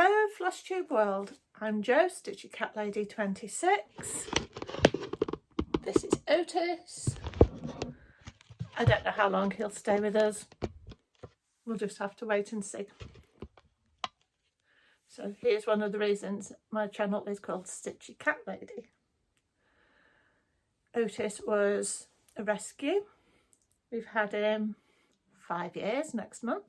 Hello Flosstube world, I'm Jo, Stitchy Cat Lady 26. This is Otis. I don't know how long he'll stay with us. We'll just have to wait and see. So here's one of the reasons my channel is called Stitchy Cat Lady. Otis was a rescue. We've had him 5 years next month.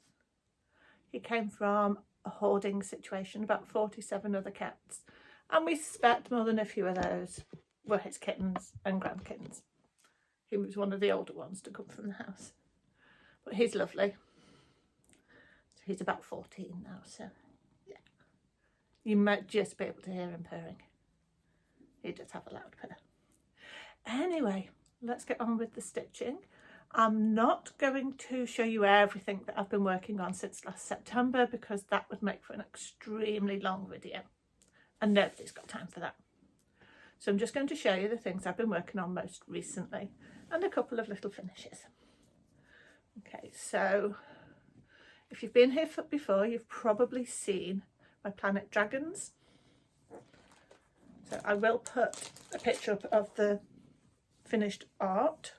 He came from a hoarding situation, about 47 other cats, and we suspect more than a few of those were his kittens and grand kittens. He was one of the older ones to come from the house, but he's lovely. So he's about 14 now, so yeah, you might just be able to hear him purring. He does have a loud purr. Anyway, let's get on with the stitching. I'm not going to show you everything that I've been working on since last September because that would make for an extremely long video and nobody's got time for that. So I'm just going to show you the things I've been working on most recently and a couple of little finishes. Okay, so if you've been here before, you've probably seen my planet dragons. So I will put a picture up of the finished art.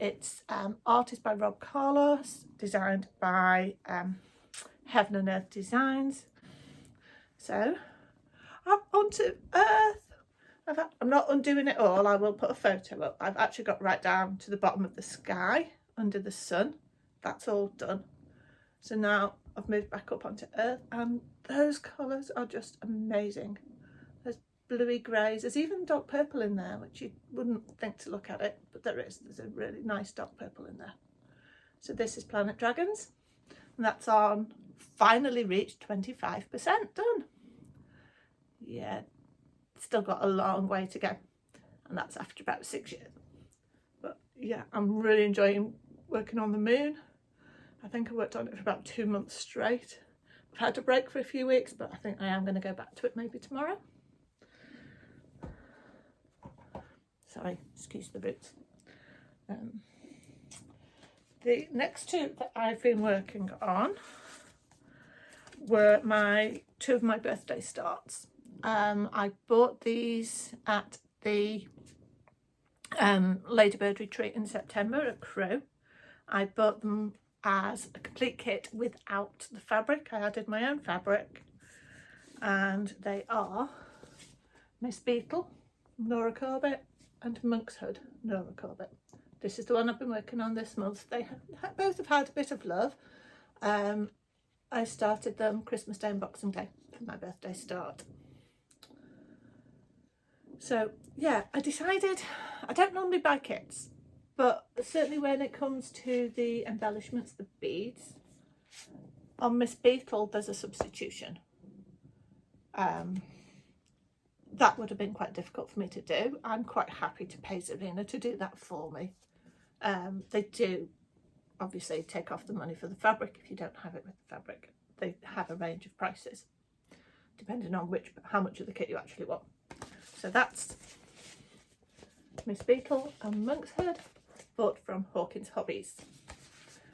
It's art is by Rob Carlos, designed by Heaven and Earth Designs. So I'm onto Earth. I'm not undoing it all. I will put a photo up. I've actually got right down to the bottom of the sky under the sun. That's all done. So now I've moved back up onto Earth, and those colours are just amazing. There's bluey greys. There's even dark purple in there, which you wouldn't think to look at it, but there is. There's a really nice dark purple in there. So this is Planet Dragons, and that's on, finally reached 25% done. Yeah, still got a long way to go, and that's after about 6 years. But yeah, I'm really enjoying working on the moon. I think I worked on it for about 2 months straight. I've had a break for a few weeks, but I think I am going to go back to it maybe tomorrow. Sorry, excuse the boots. The next two that I've been working on were two of my birthday starts. I bought these at the Ladybird retreat in September at Crewe. I bought them as a complete kit without the fabric. I added my own fabric, and they are Miss Beetle, Nora Corbett, and Monk's Hood, Nora Corbett. This is the one I've been working on this month. They both have had a bit of love. I started them Christmas Day and Boxing Day for my birthday start. So yeah, I decided, I don't normally buy kits, but certainly when it comes to the embellishments, the beads, on Miss Beetle there's a substitution. That would have been quite difficult for me to do. I'm quite happy to pay Zarina to do that for me. They do obviously take off the money for the fabric if you don't have it with the fabric. They have a range of prices depending on how much of the kit you actually want. So that's Miss Beetle and Monk's Hood, bought from Hawkins Hobbies.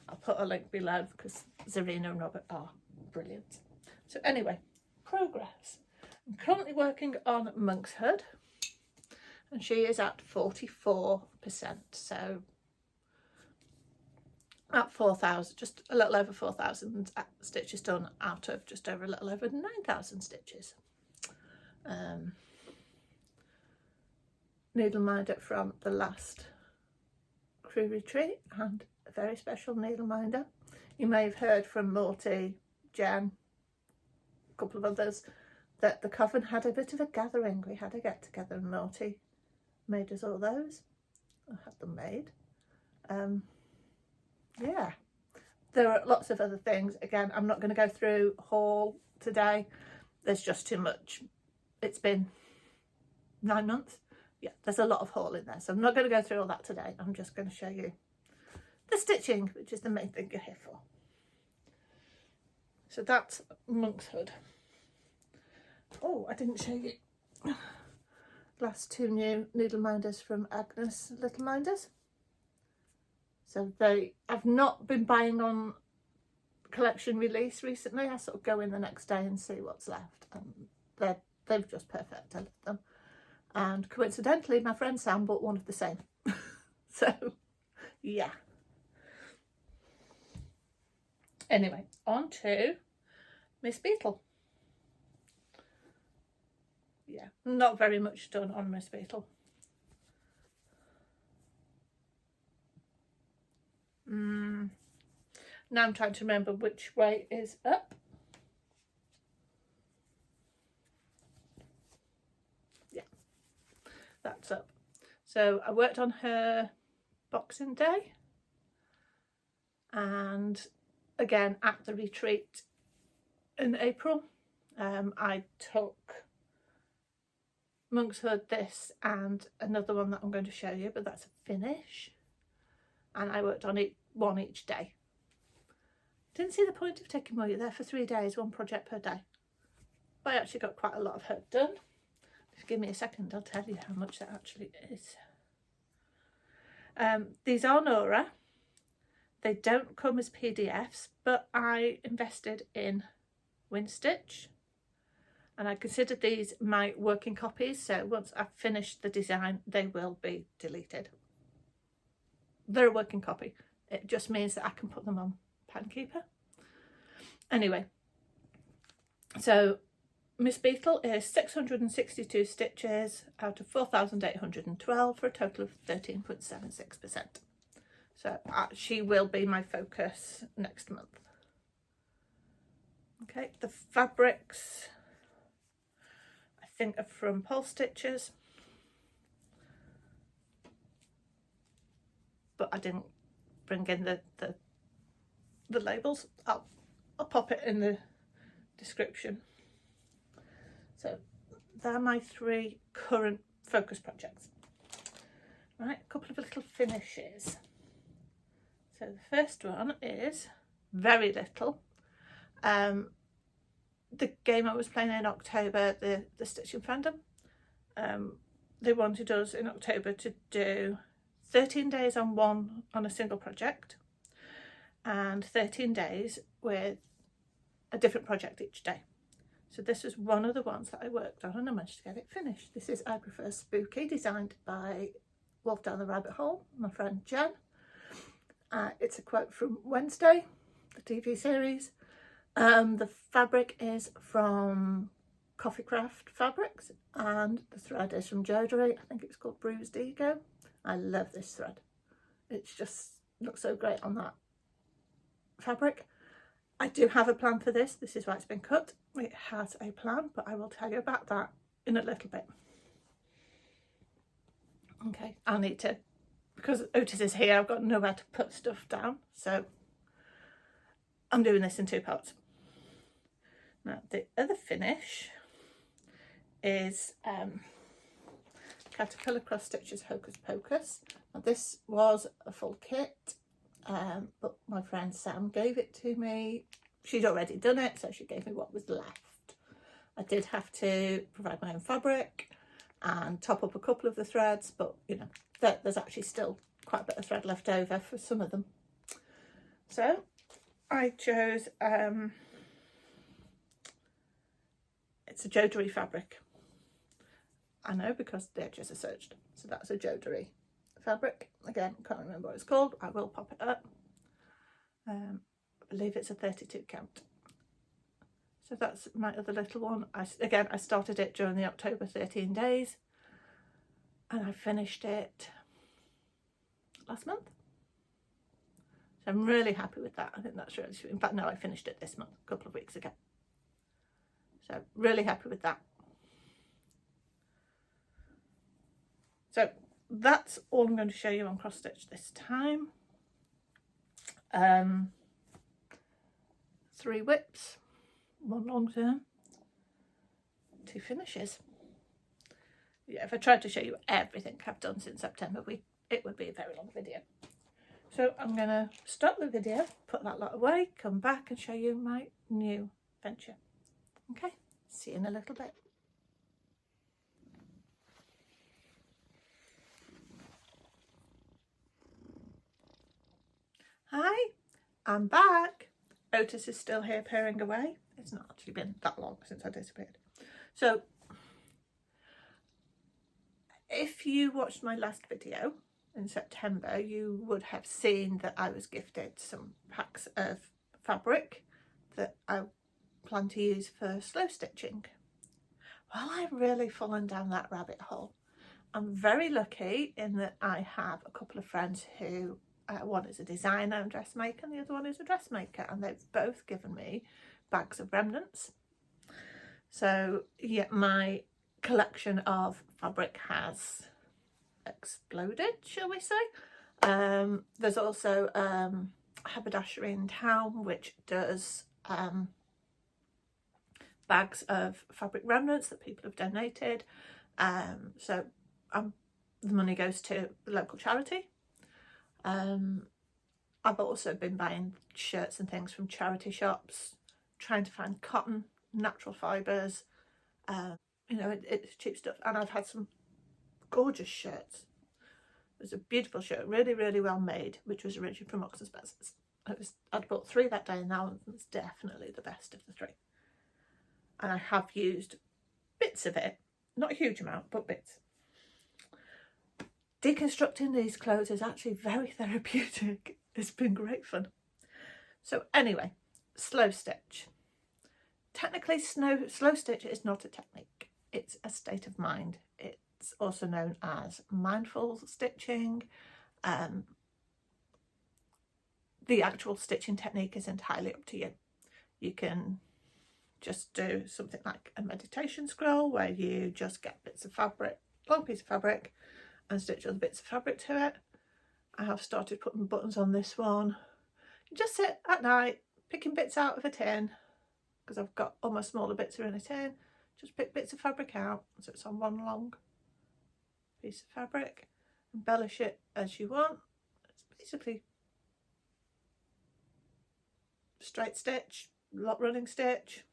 I'll put a link below because Zarina and Robert are brilliant. So anyway, progress. I'm currently working on Monk's Hood, and she is at 44%, so at 4,000, just a little over 4,000 stitches done out of just over a little over 9,000 stitches. Needle minder from the last Crewe retreat, and a very special needle minder. You may have heard from Morty, Jen, a couple of others, that the Coven had a bit of a gathering. We had a get together and Morty made us all those. I had them made. Yeah, there are lots of other things. Again, I'm not going to go through haul today. There's just too much. It's been 9 months. Yeah, there's a lot of haul in there, so I'm not going to go through all that today. I'm just going to show you the stitching, which is the main thing you're here for. So that's Monk's Hood. Oh, I didn't show you last two new needle minders from Agnes Little Minders. So I've not been buying on collection release recently. I sort of go in the next day and see what's left, and they're just perfect. I love them. And coincidentally, my friend Sam bought one of the same. So, yeah. Anyway, on to Miss Beetle. Yeah, not very much done on Miss Beetle. Now I'm trying to remember which way is up. Yeah, that's up. So I worked on her Boxing Day, and again at the retreat in April, I took Monk's Hood, this, and another one that I'm going to show you, but that's a finish, and I worked on it one each day. Didn't see the point of taking more. You're there for 3 days, one project per day. But I actually got quite a lot of her done. If you give me a second, I'll tell you how much that actually is. These are Nora. They don't come as PDFs, but I invested in Winstitch, and I considered these my working copies, so once I've finished the design they will be deleted. They're a working copy. It just means that I can put them on Penkeeper. Anyway, so Miss Beetle is 662 stitches out of 4,812 for a total of 13.76%. So she will be my focus next month. Okay, the fabrics I think are from Pulse Stitches, but I didn't bring in the labels. I'll pop it in the description. So they're my 3 current focus projects. Right, a couple of little finishes. So the first one is very little. The game I was playing in October, the Stitching Fandom, they wanted us in October to do 13 days on a single project, and 13 days with a different project each day. So this was one of the ones that I worked on, and I managed to get it finished. This is I Prefer Spooky, designed by Wolf Down the Rabbit Hole, my friend Jen. It's a quote from Wednesday, the TV series. The fabric is from Coffee Craft Fabrics, and the thread is from Jodery. I think it's called Bruised Ego. I love this thread. It just looks so great on that fabric. I do have a plan for this. This is why it's been cut. It has a plan, but I will tell you about that in a little bit. Okay, I'll need to, because Otis is here, I've got nowhere to put stuff down, so I'm doing this in 2 parts. Now the other finish is Caterpillar Cross Stitches Hocus Pocus. Now this was a full kit, but my friend Sam gave it to me. She'd already done it, so she gave me what was left. I did have to provide my own fabric and top up a couple of the threads, but you know, there's actually still quite a bit of thread left over for some of them. So I chose, it's a Jodery fabric. I know, because the edges are serged. So that's a Jodery fabric. Again, can't remember what it's called. I will pop it up. I believe it's a 32 count. So that's my other little one. Again, I started it during the October 13 days, and I finished it last month. So I'm really happy with that. I think that's really sweet. In fact, no, I finished it this month, a couple of weeks ago. So really happy with that. So that's all I'm going to show you on cross stitch this time. 3 whips, 1 long term, 2 finishes. Yeah, if I tried to show you everything I've done since September, it would be a very long video. So I'm going to stop the video, put that lot away, come back and show you my new venture. Okay, see you in a little bit. Hi, I'm back. Otis is still here purring away. It's not actually been that long since I disappeared. So if you watched my last video in September, you would have seen that I was gifted some packs of fabric that I plan to use for slow stitching. Well, I've really fallen down that rabbit hole. I'm very lucky in that I have a couple of friends who, one is a designer and dressmaker and the other one is a dressmaker, and they've both given me bags of remnants. So yeah, my collection of fabric has exploded, shall we say. There's also a haberdashery in town which does bags of fabric remnants that people have donated. So the money goes to the local charity. I've also been buying shirts and things from charity shops, trying to find cotton, natural fibres, you know, it's cheap stuff. And I've had some gorgeous shirts. It was a beautiful shirt, really, really well made, which was originally from Hocus. I'd bought 3 that day, and that one was definitely the best of the 3. And I have used bits of it, not a huge amount, but bits. Deconstructing these clothes is actually very therapeutic. It's been great fun. So anyway, slow stitch. Technically, slow stitch is not a technique. It's a state of mind. It's also known as mindful stitching. The actual stitching technique is entirely up to you. You can just do something like a meditation scroll where you just get bits of fabric, long piece of fabric, and stitch other bits of fabric to it. I have started putting buttons on this one. You just sit at night picking bits out of a tin, because I've got all my smaller bits are in a tin. Just pick bits of fabric out so it's on one long piece of fabric. Embellish it as you want. It's basically straight stitch, lock running stitch.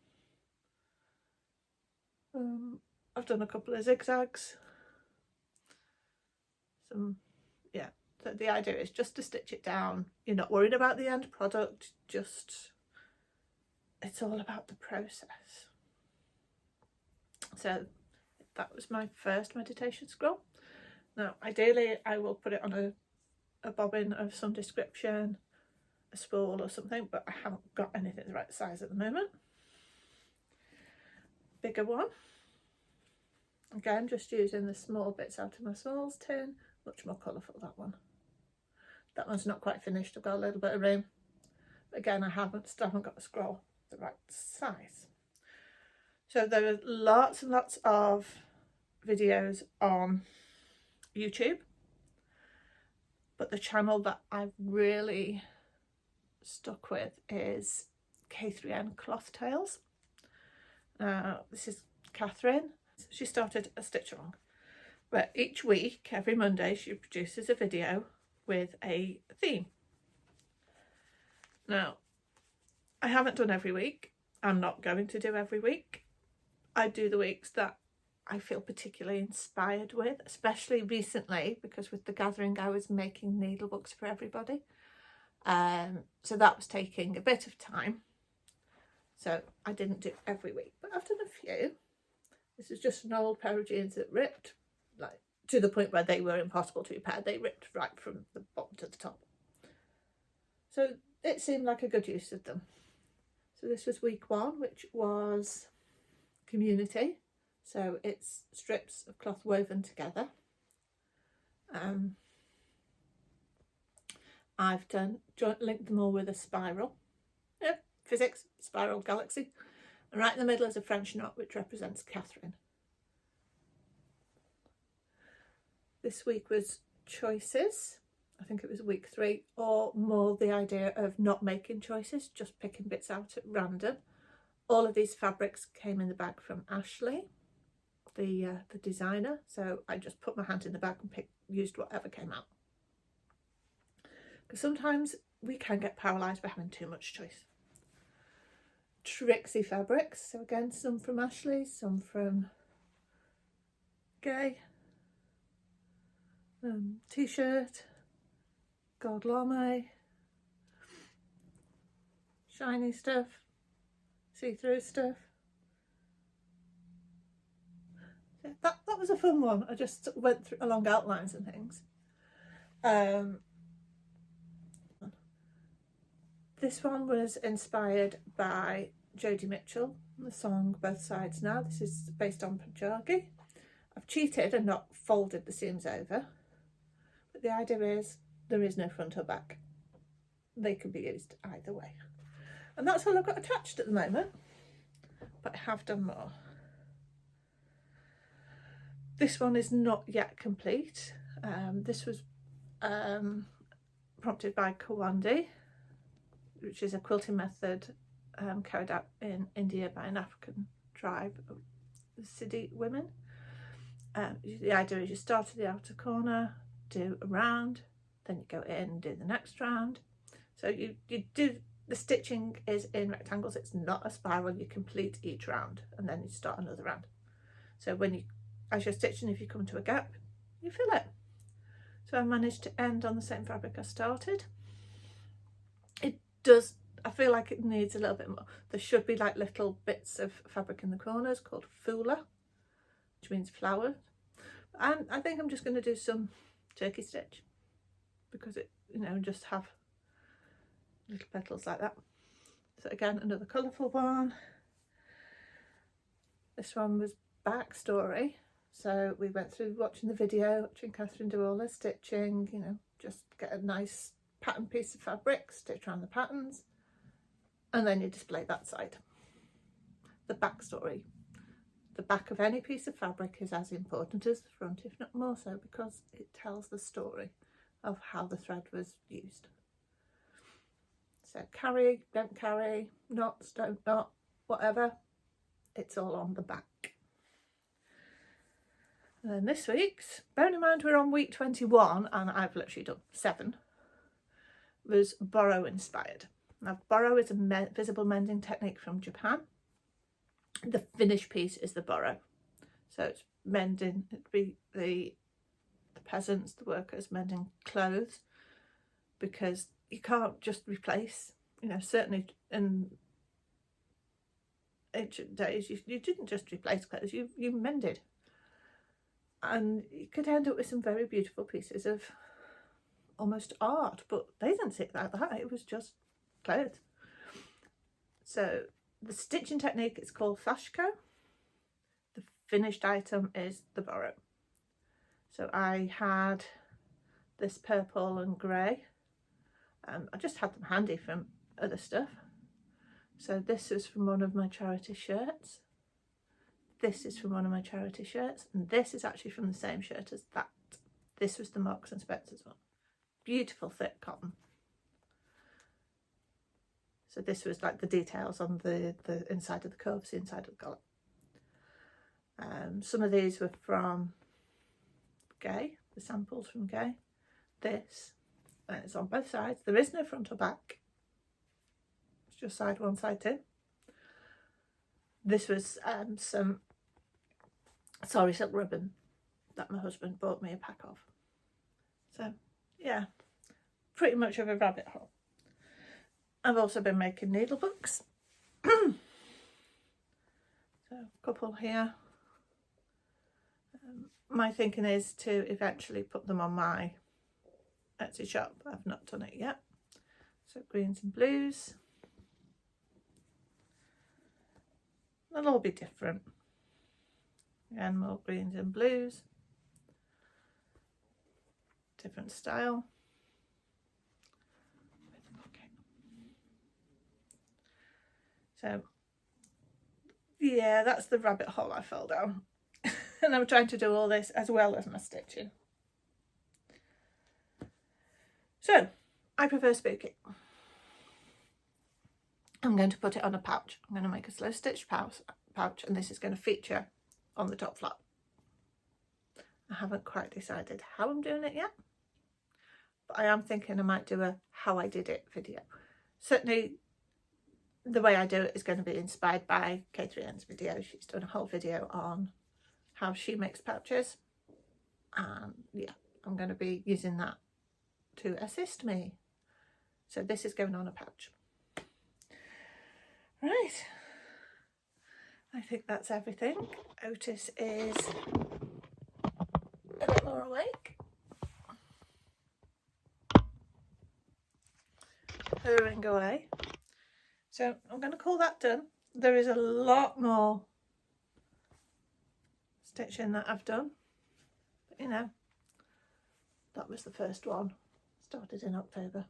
I've done a couple of zigzags. Yeah, so the idea is just to stitch it down. You're not worried about the end product, just it's all about the process. So that was my first meditation scroll. Now ideally I will put it on a bobbin of some description, a spool or something, but I haven't got anything the right size at the moment. Bigger one. Again, just using the small bits out of my smalls tin. Much more colourful, that one. That one's not quite finished. I've got a little bit of room. But again, still haven't got the scroll the right size. So there are lots and lots of videos on YouTube, but the channel that I've really stuck with is K3N Cloth Tales. This is Catherine. She started a stitch along where each week, every Monday, she produces a video with a theme. Now, I haven't done every week. I'm not going to do every week. I do the weeks that I feel particularly inspired with, especially recently, because with the gathering I was making needle books for everybody. So that was taking a bit of time. So I didn't do every week, but I've done a few. This is just an old pair of jeans that ripped, like to the point where they were impossible to repair. They ripped right from the bottom to the top. So it seemed like a good use of them. So this was week 1, which was community. So it's strips of cloth woven together. I've linked them all with a spiral. Yeah, physics, spiral galaxy. And right in the middle is a French knot, which represents Catherine. This week was choices. I think it was week 3, or more the idea of not making choices, just picking bits out at random. All of these fabrics came in the bag from Ashley, the designer. So I just put my hand in the bag and used whatever came out. Because sometimes we can get paralysed by having too much choice. Trixie fabrics, so again some from Ashley, some from Gay, t-shirt, gold lame, shiny stuff, see-through stuff. So that was a fun one. I just went through along outlines and things. This one was inspired by Jodie Mitchell, the song Both Sides Now. This is based on Punjabi. I've cheated and not folded the seams over, but the idea is there is no front or back. They can be used either way. And that's all I've got attached at the moment, but I have done more. This one is not yet complete. This was prompted by Coven, which is a quilting method carried out in India by an African tribe of Siddhi women. The idea is you start at the outer corner, do a round, then you go in and do the next round. So you do, the stitching is in rectangles, it's not a spiral. You complete each round and then you start another round. So as you're stitching, if you come to a gap, you fill it. So I managed to end on the same fabric I started. It does, I feel like it needs a little bit more. There should be like little bits of fabric in the corners called fuller, which means flowers. And I think I'm just going to do some turkey stitch because it, just have little petals like that. So again, another colourful one. This one was backstory. So we went through watching the video, watching Catherine do all her stitching, just get a nice pattern piece of fabric, stitch around the patterns, and then you display that side. The backstory. The back of any piece of fabric is as important as the front, if not more so, because it tells the story of how the thread was used. So carry, don't carry, knots, don't knot, whatever, it's all on the back. And then this week's, bearing in mind we're on week 21 and I've literally done 7, was borrow inspired. Now borrow is a visible mending technique from Japan. The finished piece is the borrow. So it's mending, it'd be the peasants, the workers mending clothes, because you can't just replace, certainly in ancient days you didn't just replace clothes, you mended. And you could end up with some very beautiful pieces of almost art, but they didn't see it like that, it was just clothes. So the stitching technique is called Flosstube. The finished item is the borrow. So I had this purple and grey. I just had them handy from other stuff. So this is from one of my charity shirts. This is from one of my charity shirts, and this is actually from the same shirt as that. This was the Marks and Spencer's one. Beautiful thick cotton. So this was like the details on the inside of the cuffs, the inside of the collar. Some of these were from Gay, the samples from Gay. This, and it's on both sides. There is no front or back. It's just side 1, side 2. This was some sorry silk ribbon that my husband bought me a pack of. So yeah, pretty much of a rabbit hole. I've also been making needle books. So a couple here. My thinking is to eventually put them on my Etsy shop. I've not done it yet. So greens and blues. They'll all be different. Again, more greens and blues. Different style. So yeah, that's the rabbit hole I fell down. And I'm trying to do all this as well as my stitching. So I prefer spooky. I'm going to put it on a pouch. I'm going to make a slow stitch pouch, and this is going to feature on the top flap. I haven't quite decided how I'm doing it yet, but I am thinking I might do a how I did it video. Certainly the way I do it is going to be inspired by K3N's video. She's done a whole video on how she makes pouches, and yeah, I'm going to be using that to assist me. So this is going on a pouch. Right, I think that's everything. Otis is a bit more awake. Purring away. So I'm going to call that done. There is a lot more stitching that I've done. But, you know, that was the first one. Started in October.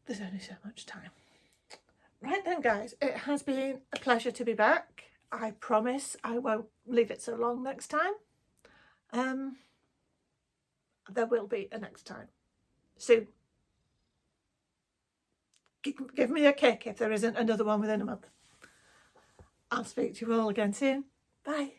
There's only so much time. Right then, guys, it has been a pleasure to be back. I promise I won't leave it so long next time. There will be a next time soon. Give me a kick if there isn't another one within a month. I'll speak to you all again soon. Bye.